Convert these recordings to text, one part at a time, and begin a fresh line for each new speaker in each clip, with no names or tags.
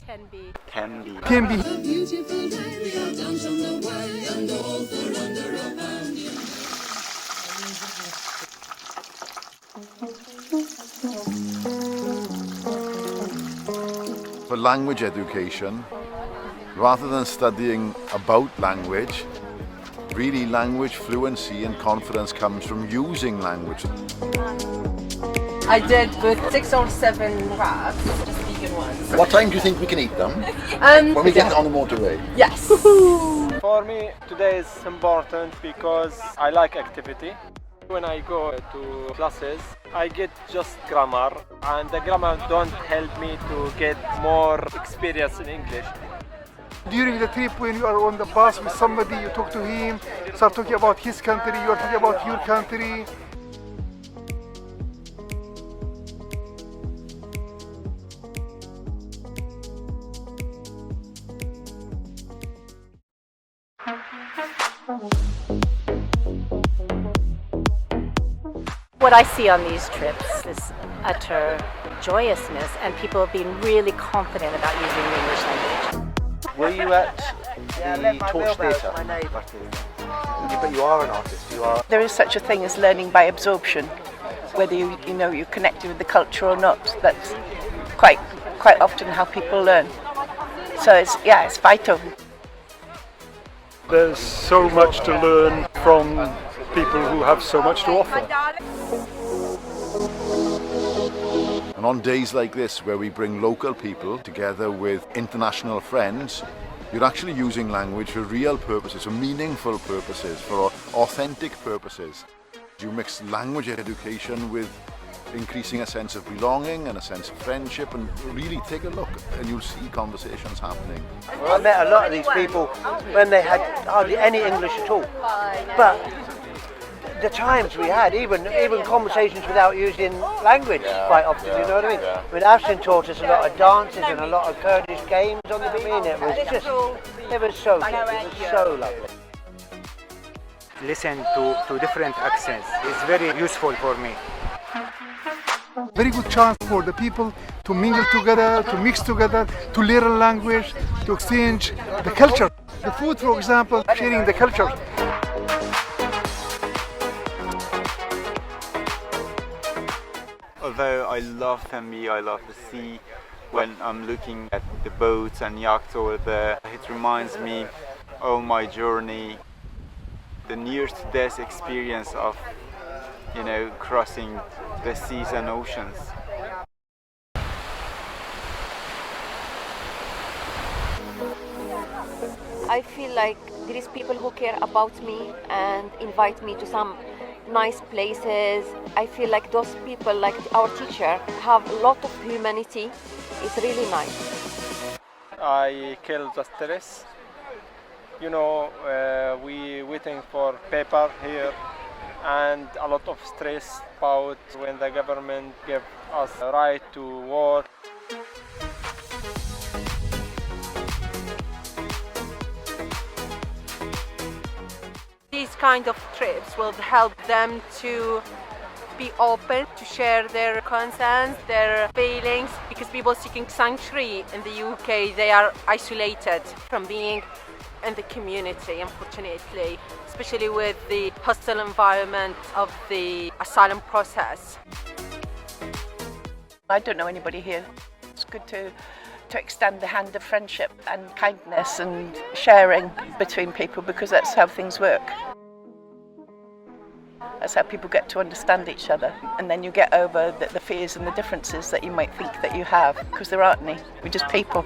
Can be.
Can be.
For language education, rather than studying about language, really language fluency and confidence comes from using language.
I did with 6 or 7 wraps, just vegan ones.
What time do you think we can eat them? When we get on the motorway?
Yes.
For me, today is important because I like activity. When I go to classes, I get just grammar, and the grammar don't help me to get more experience in English.
During the trip, when you are on the bus with somebody, you talk to him, start talking about his country, you are talking about your country.
What I see on these trips is utter joyousness and people being really confident about using the English language.
Were you at the Torch Theatre? But you are an artist, you are.
There is such a thing as learning by absorption, whether you're connected with the culture or not. That's quite often how people learn. So it's vital.
There's so much to learn from people who have so much to offer.
And on days like this, where we bring local people together with international friends, you're actually using language for real purposes, for meaningful purposes, for authentic purposes. You mix language education with increasing a sense of belonging and a sense of friendship, and really take a look and you'll see conversations happening.
Well, I met a lot of these people when they had hardly any English at all. But the times we had, even conversations without using language quite often, you know what I mean? I mean, Afshin taught us a lot of dances and a lot of Kurdish games on the beginning. It was so good, it was so lovely.
Listen to different accents. It's very useful for me.
Very good chance for the people to mingle together, to mix together, to learn a language, to exchange the culture. The food, for example, sharing the culture.
Although I love Tenby, I love the sea, when I'm looking at the boats and yachts over there, it reminds me of my journey, the near-to-death experience of, crossing the seas and oceans.
I feel like there is people who care about me and invite me to some nice places. I feel like those people, like our teacher, have a lot of humanity. It's really nice.
I kill the stress. We waiting for paper here, and a lot of stress about when the government give us a right to work.
These kind of trips will help them to be open, to share their concerns, their feelings, because people seeking sanctuary in the UK, they are isolated from being in the community, unfortunately, especially with the hostile environment of the asylum process.
I don't know anybody here. It's good to extend the hand of friendship and kindness and sharing between people, because that's how things work. That's how people get to understand each other, and then you get over the fears and the differences that you might think that you have, because there aren't any. We're just people.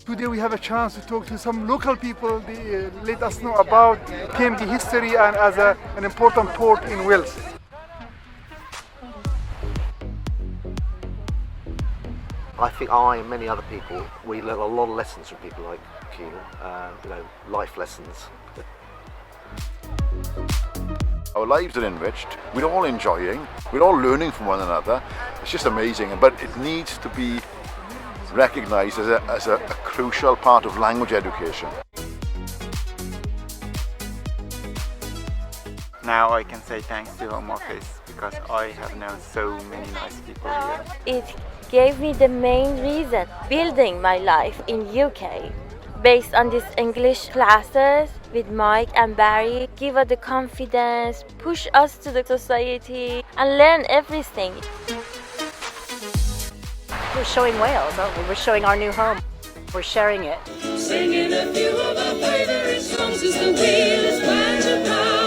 Today we have a chance to talk to some local people. They let us know about Cymru history and as an important port in Wales.
I think I and many other people, we learn a lot of lessons from people like Keenan, life lessons.
Our lives are enriched, we're all enjoying, we're all learning from one another. It's just amazing, but it needs to be recognised as a crucial part of language education.
Now I can say thanks to Home Office because I have known so many nice people here.
It gave me the main reason, building my life in UK. Based on these English classes with Mike and Barry, give us the confidence, push us to the society and learn everything.
We're showing Wales, aren't we? We're showing our new home. We're sharing it.
Singing a few of our favorite songs as the wheel is wound around.